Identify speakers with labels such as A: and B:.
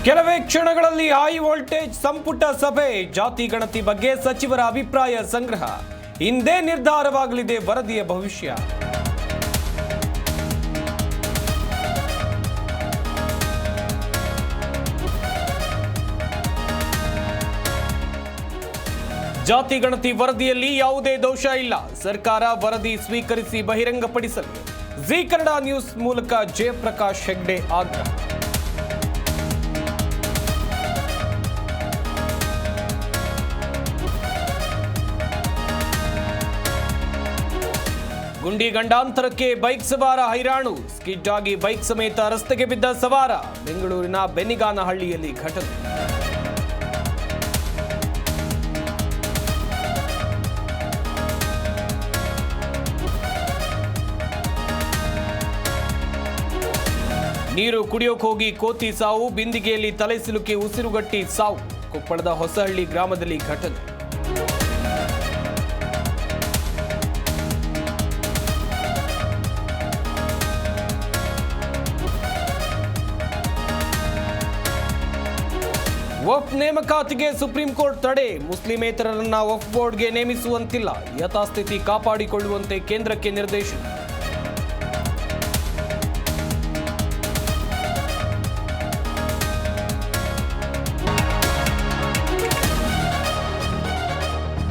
A: ಕೆಲವೇ ಕ್ಷಣಗಳಲ್ಲಿ high voltage ಸಂಪುಟ ಸಭೆ, ಜಾತಿ ಗಣತಿ ಬಗ್ಗೆ ಸಚಿವರ ಅಭಿಪ್ರಾಯ ಸಂಗ್ರಹ. ಇಂದೇ ನಿರ್ಧಾರವಾಗಲಿದೆ ವರದಿಯ ಭವಿಷ್ಯ. ಜಾತಿ ಗಣತಿ ವರದಿಯಲ್ಲಿ ಯಾವುದೇ ದೋಷ ಇಲ್ಲ. ಸರ್ಕಾರ ವರದಿ ಸ್ವೀಕರಿಸಿ ಬಹಿರಂಗಪಡಿಸಲು ಜಿ ಕನ್ನಡ ನ್ಯೂಸ್ ಮೂಲಕ ಜಯಪ್ರಕಾಶ್ ಹೆಗ್ಡೆ ಆಗ್ರಹ. ಗುಂಡಿ ಗಂಡಾಂತರಕ್ಕೆ ಬೈಕ್ ಸವಾರ ಹೈರಾಣು. ಸ್ಕಿಡ್ ಆಗಿ ಬೈಕ್ ಸಮೇತ ರಸ್ತೆಗೆ ಬಿದ್ದ ಸವಾರ. ಬೆಂಗಳೂರಿನ ಬೆನ್ನಿಗಾನಹಳ್ಳಿಯಲ್ಲಿ ಘಟನೆ. ನೀರು ಕುಡಿಯೋಕೆ ಹೋಗಿ ಕೋತಿ ಸಾವು. ಬಿಂದಿಗೆಯಲ್ಲಿ ತಲೆ ಸಿಲುಕಿ ಉಸಿರುಗಟ್ಟಿ ಸಾವು. ಕೊಪ್ಪಳದ ಹೊಸಹಳ್ಳಿ ಗ್ರಾಮದಲ್ಲಿ ಘಟನೆ. ವಕ್ಫ್ ನೇಮಕಾತಿಗೆ ಸುಪ್ರೀಂ ಕೋರ್ಟ್ ತಡೆ. ಮುಸ್ಲಿಮೇತರರನ್ನ ವಕ್ಫ್ ಬೋರ್ಡ್ಗೆ ನೇಮಿಸುವಂತಿಲ್ಲ. ಯಥಾಸ್ಥಿತಿ ಕಾಪಾಡಿಕೊಳ್ಳುವಂತೆ ಕೇಂದ್ರಕ್ಕೆ ನಿರ್ದೇಶನ.